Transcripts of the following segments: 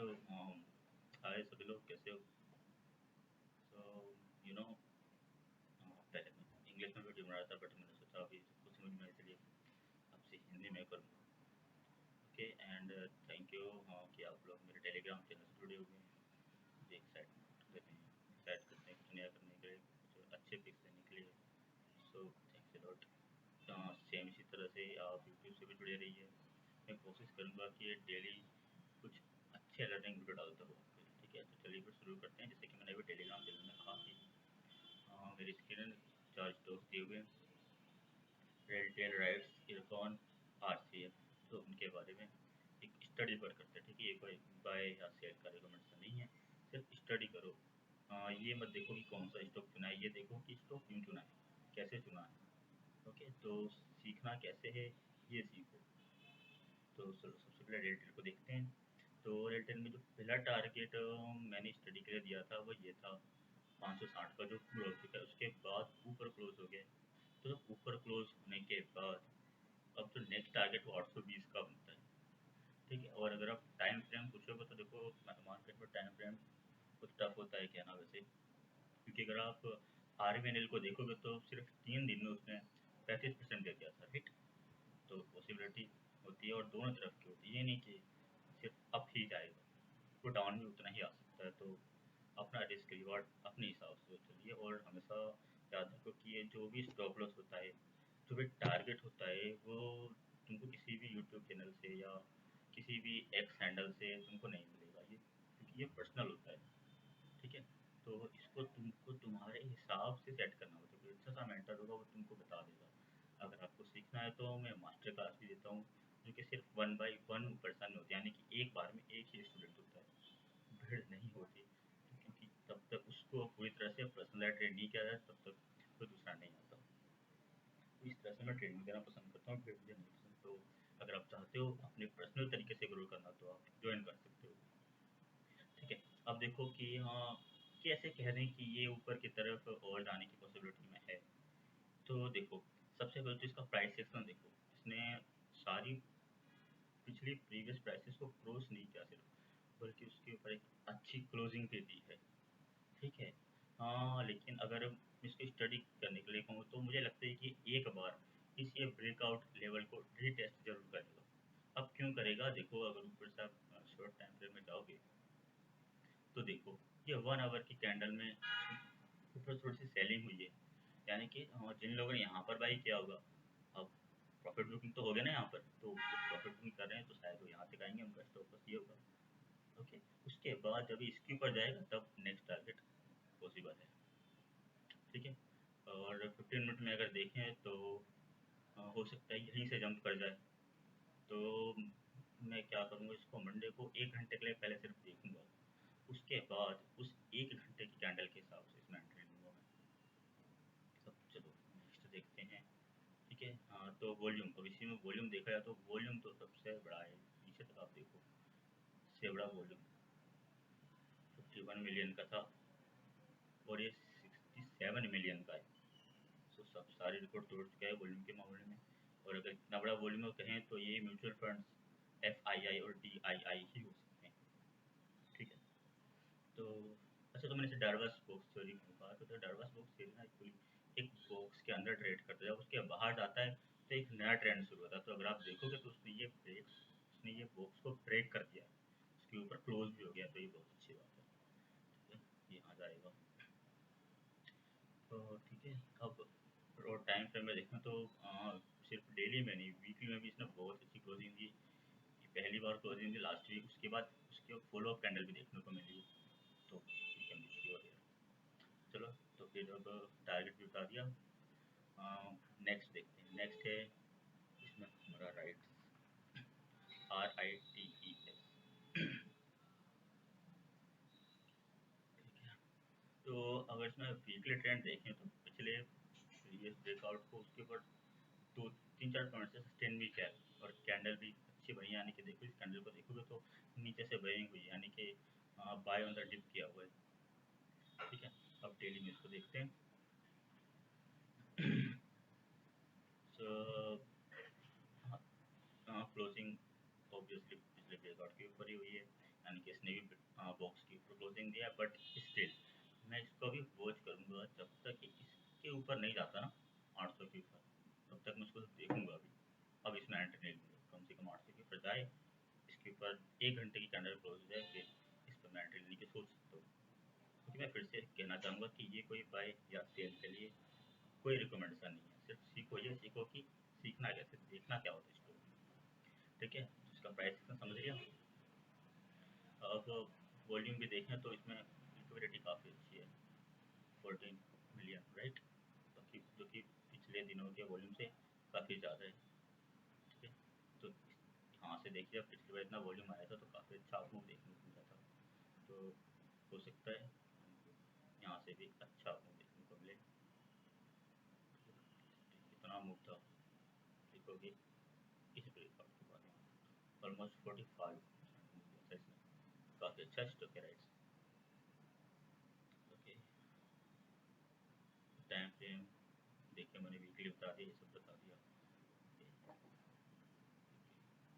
सो हाय सभी लोग, कैसे हो? सो यू नो पहले मैं इंग्लिश में वीडियो बना रहा था, बट मैंने सोचा अभी सबको समझ में आए, इसलिए आपसे हिंदी में करूँगा। ओके, एंड थैंक यू कि आप लोग मेरे टेलीग्राम चैनल से जुड़े हुए हैं, मुझे एक्साइटमेंट देते हैं, एक्साइट करते हैं कुछ नया करने के लिए, कुछ अच्छे पिक्स देने के लिए। So thanks a lot. Same इसी तरह से आप यूट्यूब से भी जुड़े रहिए। मैं कोशिश करूँगा कि डेली कुछ अच्छे लर्निंग वीडियो डालता हूँ आपके लिए। ठीक है, तो चलिए फिर शुरू करते हैं। जैसे कि मैंने अभी टेलीग्राम चैनल में काफ़ी मेरी स्क्रीन 4 स्टॉक्स दिए हुए हैं। RailTel, rights, IRCON, RCF. तो उनके बारे में एक स्टडी पर करते हैं। ठीक है, ये कोई बाय या सेल का रिकमेंडेशन नहीं है, सिर्फ स्टडी करो। ये मत देखो कि कौन सा स्टॉक चुना है, ये देखो कि स्टॉक क्यों चुना है, कैसे चुना है। ओके, तो सीखना कैसे है ये सीखो। तो चलो सबसे पहले रेलटेल को देखते हैं। तो रेलटेल में जो पहला टारगेट मैंने स्टडी के लिए दिया था वो ये था 560 का, जो क्लोज हो चुका है। उसके बाद ऊपर क्लोज हो गया। तो जब ऊपर क्लोज होने के बाद अब जो नेक्स्ट टारगेट वो 820 का बनता है। ठीक है, और अगर आप टाइम फ्रेम पूछोगे तो देखो मार्केट में टाइम फ्रेम कुछ टफ होता है क्या ना वैसे, क्योंकि अगर आप आर वी एन एल को देखोगे तो सिर्फ 3 दिन में उसने 35% दे दिया था, राइट। तो पॉसिबिलिटी होती है और दोनों तरफ की होती है, ये नहीं कि सिर्फ अप ही जाएगा, वो डाउन भी उतना ही आ सकता है। तो अपना रिस्क रिवॉर्ड अपने हिसाब से चलिए, और हमेशा याद रखो कि ये जो भी स्टॉप लॉस होता है, जो भी टारगेट होता है, वो तुमको किसी भी यूट्यूब चैनल से या किसी भी एक्स हैंडल से तुमको नहीं मिलेगा ये, क्योंकि ये पर्सनल होता है। ठीक है, तो इसको तुमको तुम्हारे हिसाब से सेट करना होता है। कोई अच्छा सा मेंटर होगा, वो तुमको बता देगा। अगर आपको सीखना है तो मैं मास्टर क्लास भी देता हूँ, जो कि सिर्फ 1 by 1 पर्सन में होती है, यानी कि एक बार में एक ही स्टूडेंट होता है, भीड़ नहीं होती। तो क्योंकि तब तक उसको पूरी तरह से पर्सनलाइज ट्रेन नहीं किया जाए, तब तक कोई दूसरा नहीं आता। तो इस तरह से मैं ट्रेनिंग देना पसंद करता हूँ, भीड़ मुझे नहीं पसंद। तो अगर आप चाहते हो अपने पर्सनल तरीके से ग्रो करना, तो आप ज्वाइन कर सकते हो। ठीक है, अब देखो कि हाँ, कैसे कह दें कि ये ऊपर की तरफ और जाने की पॉसिबिलिटी में है। तो देखो, सबसे पहले तो इसका प्राइस सेक्शन देखो। इसने सारी पिछली प्रीवियस प्राइसेस को क्रॉस नहीं किया सिर्फ, बल्कि उसके ऊपर एक अच्छी क्लोजिंग पे दी है। ठीक है। हाँ, लेकिन अगर इसकी स्टडी करने के लिए कहूँ तो मुझे लगता है कि एक बार इस ये ब्रेकआउट लेवल को रीटेस्ट जरूर करेगा। अब क्यों करेगा, देखो अगर ऊपर से आप शॉर्ट टाइम फ्रेम में जाओगे तो देखो, ये 1 आवर की कैंडल में ऊपर थोड़ी सी सेलिंग हुई है, यानी कि जिन लोगों ने यहाँ पर बाई किया होगा, अब प्रॉफिट बुकिंग तो हो गया ना यहाँ पर, तो प्रॉफिट बुकिंग कर रहे हैं तो शायद वो यहाँ तक आएंगे, उनका स्टॉप लॉस ये होगा। ओके, उसके बाद जब इसके ऊपर जाएगा तब नेक्स्ट टारगेट पॉसिबल है। ठीक है, और 15 मिनट में अगर देखें तो हो सकता है यहीं से जंप कर जाए। तो मैं क्या करूँगा, इसको मंडे को 1 घंटे के लिए पहले सिर्फ देखूंगा, उसके बाद उस 1 घंटे की कैंडल के हिसाब से इसमें एंट्री लूँगा मैं। अब चलो नेक्स्ट देखते हैं। ठीक है, हाँ, तो वॉल्यूम, अब इसी में वॉल्यूम देखा जाए तो वॉल्यूम तो सबसे बड़ा है। नीचे तक आप देखो, सबसे बड़ा वॉल्यूम 51 मिलियन का था, और ये 67 मिलियन का है। सो सब सारी रिकॉर्ड तोड़ चुका है वॉल्यूम के मामले में। और अगर इतना बड़ा वॉल्यूम कहें तो ये म्यूचुअल फंड्स एफ आई आई और डी आई आई ही हो सकते हैं। ठीक है, तो अच्छा, तो मैंने इसे डार्वस बॉक्स थ्योरी क्यों कहा, तो डार्वस बॉक्स थ्योरी ना एक्चुअली एक बॉक्स के अंदर ट्रेड करता है, जब उसके बाहर जाता है तो एक नया ट्रेंड शुरू होता है। तो अगर आप देखोगे तो उसने ये बॉक्स को ब्रेक कर दिया, उसके ऊपर क्लोज भी हो गया, तो ये बहुत अच्छी बात है। ठीक है, ये आ जाएगा। तो ठीक है, अब और टाइम फ्रेम में देखें तो सिर्फ डेली में नहीं, वीकली में भी इसने बहुत अच्छी क्लोजिंग दी। ये पहली बार क्लोजिंग दी लास्ट वीक, उसके बाद उसके फॉलो अप कैंडल भी देखने को मिली। तो यू कैन बी श्योर है। चलो, तो फिर अब टारगेट भी बता दिया। नेक्स्ट देखते हैं, नेक्स्ट है इसमें हमारा राइट्स, RITES। ठीक है, तो अगर इसमें वीकली ट्रेंड देखें तो पिछले प्रीवियस ब्रेकआउट को उसके ऊपर 2 3 4 पॉइंट से सस्टेन भी किया है, और कैंडल भी अच्छी बनी, यानी कि देखो इस कैंडल को देखोगे तो नीचे से बनी हुई है, यानी कि बाय ऑन द डिप किया हुआ है। ठीक है, अब डेली में इसको देखते हैं। सो हाँ, क्लोजिंग ऑब्वियसली पिछले ब्रेकआउट के ऊपर ही हुई है, यानी कि इसने भी बॉक्स के ऊपर क्लोजिंग दिया, बट स्टिल मैं इसको भी वॉच करूँगा जब तक कि इसके ऊपर नहीं जाता ना 800 के ऊपर, तब तक मैं इसको देखूँगा अभी। अब इसमें एंट्री नहीं लूँगा, कम से कम 800 के ऊपर जाए, इसके ऊपर 1 घंटे की कैंडल क्लोज हो जाए, फिर इस पर मैं एंट्री लेने की सोच सकता हूँ। क्योंकि मैं फिर से कहना चाहूँगा कि ये कोई बाय या सेल के लिए कोई रिकमेंडेशन नहीं है, सिर्फ सीखो, ये सीखो कि सीखना कैसे, देखना क्या होता है स्टॉक में। ठीक है, इसका प्राइस समझ लिया। अब वॉल्यूम भी देखें तो इसमें लिक्विडिटी काफ़ी अच्छी है, 14 मिलियन, राइट, बाकी जो कि पिछले दिनों के वॉल्यूम से काफ़ी ज़्यादा है। ठीक है, तो यहाँ से देखिए, अब पिछली बार इतना वॉल्यूम आया था तो काफ़ी अच्छा आपको देखने को मिला था, तो हो सकता है यहाँ से भी अच्छा आपको देखने को मिले। इतना मूव था, देखोगे इस ब्रेकआउट के बाद ऑलमोस्ट 45% काफ़ी अच्छा स्टॉक है, राइट। ओके, टाइम फ्रेम देखिए, मैंने वीकली बता दिया, ये सब बता दिया।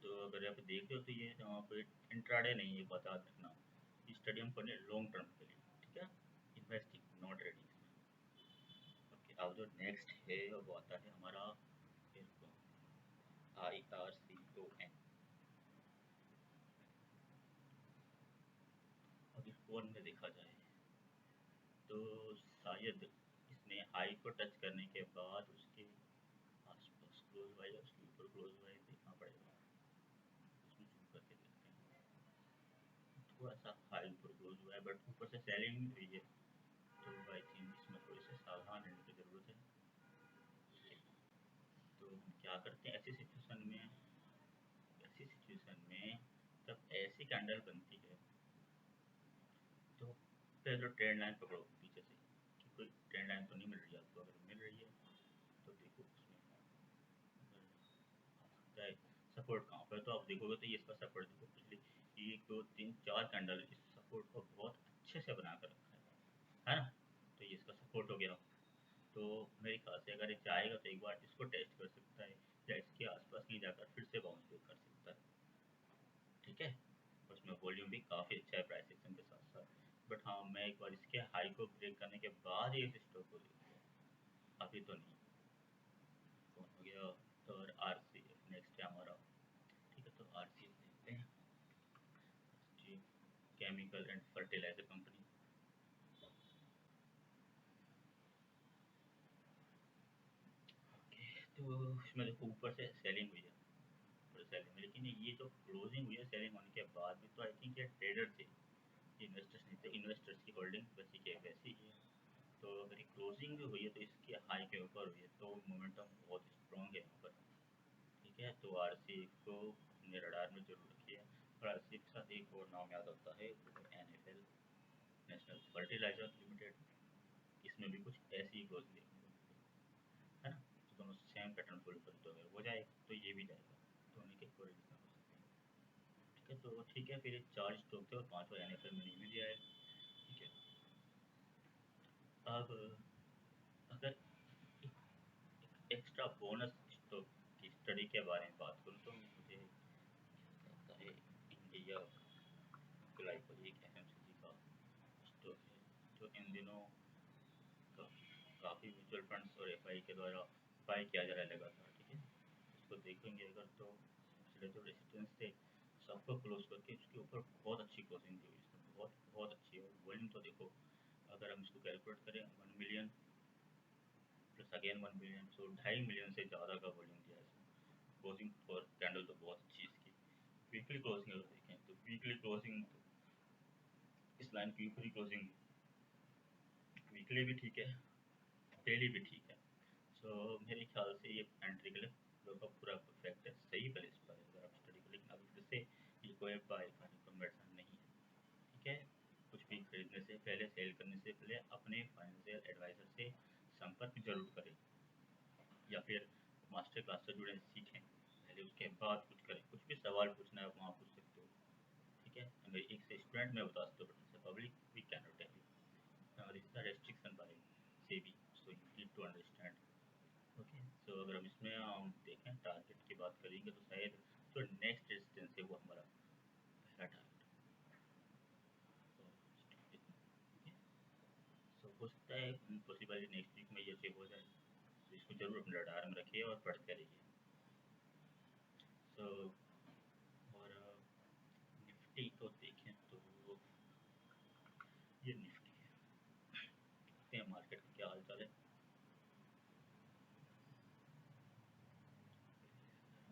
तो अगर आप देख रहे हो तो ये यहाँ पे इंट्राडे नहीं है, बता रखना, स्टडी हम करने लॉन्ग टर्म के लिए, ठीक है, इन्वेस्टिंग नॉट ट्रेडिंग। ओके, अब जो नेक्स्ट है वो आता है हमारा IRCON। अब इस कौन में देखा जाए तो शायद इसने हाई को टच करने के बाद उसके आसपास क्लोज हुआ या उसके ऊपर क्लोज हुआ है, देखना पड़ेगा, उसमें जूम करके देखते हैं। थोड़ा सा हाई ऊपर क्लोज हुआ है, बट ऊपर से सेलिंग भी हुई है, तो आई थिंक इसमें थोड़ी सी सावधान रहने की ज़रूरत है। तो हम क्या करते हैं ऐसी सिचुएशन में जब ऐसी कैंडल बनती है तो पहले तो ट्रेंड लाइन पकड़ो पीछे से, कि कोई ट्रेंड लाइन तो नहीं मिल रही है आपको, अगर मिल रही है तो देखो उसमें क्या है, सपोर्ट कहाँ पर, तो आप देखोगे तो ये इसका सपोर्ट देखो, पिछले 1 2 3 4 कैंडल इस सपोर्ट को बहुत अच्छे से बना कर रखा है ना, तो ये इसका सपोर्ट हो गया। तो मेरे ख्याल से अगर ये चाहेगा तो एक बार इसको टेस्ट कर सकता है, या इसके आसपास नहीं जाकर फिर से बाउंस बैक कर सकता है। ठीक है, उसमें वॉल्यूम भी काफ़ी अच्छा है प्राइस एक्शन के साथ साथ, बट हाँ मैं एक बार इसके हाई को ब्रेक करने के बाद ही इस स्टॉक को देखूँगा, अभी तो नहीं। कौन हो गया, और RCF नेक्स्ट है हमारा। ठीक है, तो RCF देखते हैं जी, केमिकल एंड फर्टिलाइजर कंपनी। तो इसमें देखो ऊपर से सेलिंग हुई है, ऊपर सेलिंग, लेकिन ये जो क्लोजिंग हुई है सेलिंग होने के बाद भी, तो आई थिंक ये ट्रेडर थे, इन्वेस्टर्स नहीं थे, इन्वेस्टर्स की होल्डिंग वैसी के वैसी ही है। तो अगर ये क्लोजिंग भी हुई है तो इसके हाई के ऊपर हुई है, तो मोमेंटम बहुत स्ट्रॉन्ग है यहाँ पर। ठीक है, तो RCF को अपने रडार में जरूर रखिए। और RCF के साथ एक और नाम याद आता है, वो NFL, नेशनल फर्टिलाइजर लिमिटेड। इसमें भी कुछ ऐसी ही क्लोजिंग देखने को मिलती है ना, तो दोनों सेम पैटर्न फॉलो करते, तो अगर वो जाए तो ये भी जाएगा, दोनों के कोरिलेशन हो सकते हैं। ठीक है, तो ठीक है, फिर 4 स्टॉक थे और 5 NFL मैंने भी दिया है। ठीक है, अब अगर एक्स्ट्रा बोनस स्टॉक की स्टडी के बारे में बात करूँ तो मुझे लगता है इंडिया ग्लाइकोलिक FMCG का स्टॉक है, जो इन दिनों काफ़ी म्यूचुअल फंड्स और FI के द्वारा बाय किया जा रहा है लगातार। ठीक है, इसको देखेंगे अगर तो पिछले जो रेजिस्टेंस थे सबको क्लोज करके उसके ऊपर बहुत अच्छी क्लोजिंग दी हुई है इसने, बहुत बहुत अच्छी है। और वॉल्यूम तो देखो, अगर हम इसको कैलकुलेट करें 1 मिलियन प्लस अगेन 1 मिलियन, सो 2.5 मिलियन से ज़्यादा का वॉल्यूम दिया है इसमें। क्लोजिंग और कैंडल तो बहुत अच्छी है इसकी। वीकली क्लोजिंग अगर देखें तो वीकली क्लोजिंग तो इस लाइन की ऊपरी क्लोजिंग वीकली भी ठीक है, डेली भी ठीक है। सो मेरे ख्याल से ये एंट्री के लिए लोग पूरा परफेक्ट है, सही प्लेस पर है अगर आप स्टडी को, लेकिन अभी फिर से ये कोई बाय का रिकमेंडेशन नहीं है। ठीक है, कुछ भी खरीदने से पहले, सेल करने से पहले अपने फाइनेंशियल एडवाइज़र से संपर्क जरूर करें, या फिर मास्टर क्लास से जुड़े सीखें पहले, उसके बाद कुछ करें। कुछ भी सवाल पूछना है आप वहाँ पूछ सकते हो। ठीक है, अगर एक से स्टूडेंट मैं बता सकता हूँ, but say public we can not tell you, this is the restriction by SEBI, so you need to understand. Okay, so अगर हम इसमें हम देखें टारगेट की बात करेंगे तो शायद जो नेक्स्ट रेजिस्टेंस है वो हमारा पहला टारगेट, पॉसिबल नेक्स्ट वीक में ये चेक हो जाए, तो इसको जरूर अपने रडार में रखिए और पढ़ते रहिए। सो और निफ्टी को देखें तो ये निफ्टी है, देखते हैं मार्केट का क्या हाल चाल है।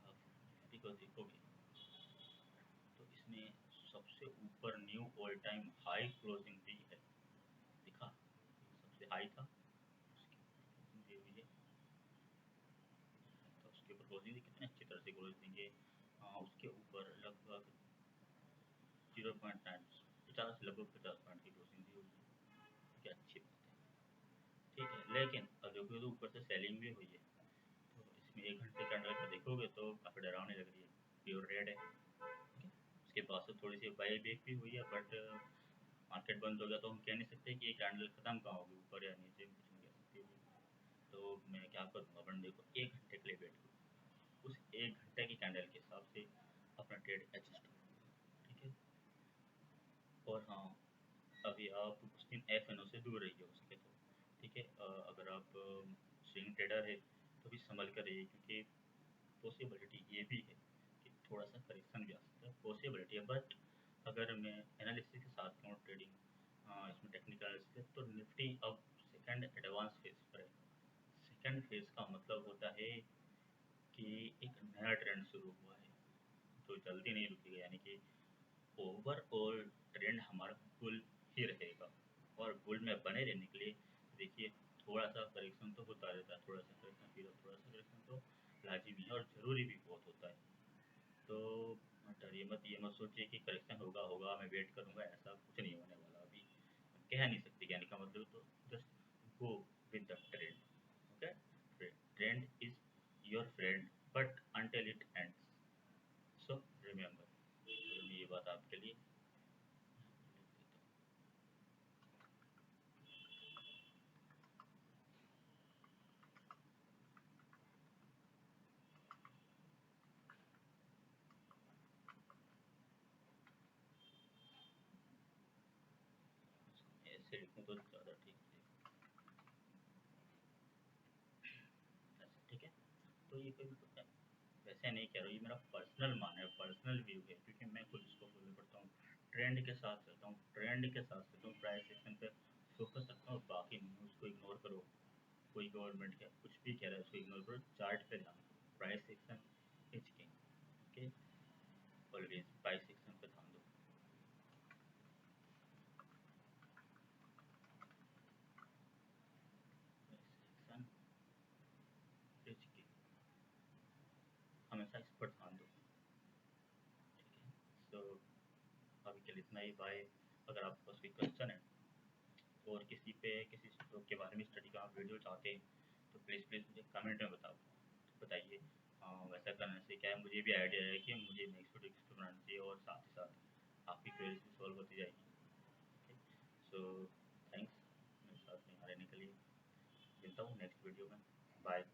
आप निफ्टी को देखोगे तो इसने सबसे ऊपर new all time high closing दी है, दिखा सबसे हाई था, उसकी दी हुई है, तो उसके ऊपर क्लोजिंग कितने अच्छी तरह से क्लोजिंग है। उसके ऊपर लगभग 0.9 50 लगभग 50 पॉइंट की क्लोजिंग दी हुई है, क्या अच्छी बात है। ठीक है, लेकिन अब देखो तो ऊपर से सेलिंग भी हुई है, तो इसमें 1 घंटे कैंडल का देखोगे तो काफ़ी डरावनी लग रही है, प्योर रेड है। उसके पास से थोड़ी सी बाई बैक भी हुई है, बट मार्केट बंद हो गया तो हम कह नहीं सकते कि ये कैंडल खत्म कहाँ होगी, ऊपर या नीचे कुछ नहीं कह सकते। तो मैं क्या करूँगा, अपन देखो 1 घंटे के लिए वेट करूँ, उस 1 घंटे की कैंडल के हिसाब से अपना ट्रेड एडजस्ट करूँगा। ठीक है, और हाँ, अभी आप कुछ दिन एफ एन ओ से दूर रहिए उसके, तो ठीक है। अगर आप स्विंग ट्रेडर है तो भी संभल कर रहिए, क्योंकि पॉसिबिलिटी ये भी है कि थोड़ा सा करेक्शन भी आ सकता है, पॉसिबिलिटी है। बट अगर मैं एनालिसिस के साथ कहूँ ट्रेडिंग, इसमें टेक्निकल एनालिसिस, तो निफ्टी अब सेकंड एडवांस फेज पर है। सेकंड फेज का मतलब होता है कि एक नया ट्रेंड शुरू हुआ है जो जल्दी नहीं रुकेगा, यानी कि ओवरऑल ट्रेंड हमारा बुल ही रहेगा, और बुल में बने रहने के लिए देखिए थोड़ा सा करेक्शन तो होता रहता है, थोड़ा सा करेक्शन, फिर थोड़ा सा करेक्शन तो लाजिमी है और ज़रूरी भी बहुत होता है। तो डरिए मत, ये मत सोचिए कि करेक्शन होगा होगा मैं वेट करूँगा, ऐसा कुछ नहीं होने वाला अभी, कह नहीं सकते कहने का मतलब। तो just go with the trend, okay. Trend is your friend but until it ends, so remember. तो ये बात आपके लिए ऐसे लिखूँ तो ज़्यादा ठीक है, ऐसे ठीक है। तो ये कोई वैसे नहीं कह रहा हूँ, ये मेरा पर्सनल मान है, पर्सनल व्यू है, क्योंकि मैं खुद इसको फॉलो करता हूँ, ट्रेंड के साथ चलता हूँ, ट्रेंड के साथ चलता हूँ, प्राइस एक्शन पे फोकस रखता हूँ, बाकी न्यूज़ को इग्नोर करो। कोई गवर्नमेंट का कुछ भी कह रहा है उसको इग्नोर करो, चार्ट पे ध्यान दो, price action is king, okay. Always price action पे ध्यान दो। प्राइस एक्शन इज किंग, हमेशा इस पर ध्यान दो। ठीक है, सो अभी के लिए इतना ही, बाय। अगर आपके पास कोई क्वेश्चन है और किसी स्टॉक के बारे में स्टडी का आप वीडियो चाहते हैं, तो प्लीज़ प्लीज़ मुझे कमेंट में बताइए। वैसा करने से क्या है, मुझे भी आइडिया है कि मुझे नेक्स्ट वीडियो किस पर बनाना चाहिए, और साथ ही साथ आपकी क्वेरीज भी सॉल्व होती जाएगी। ओके, सो थैंक्स मेरे साथ में यहाँ रहने के लिए। मिलता हूँ नेक्स्ट वीडियो में, बाय।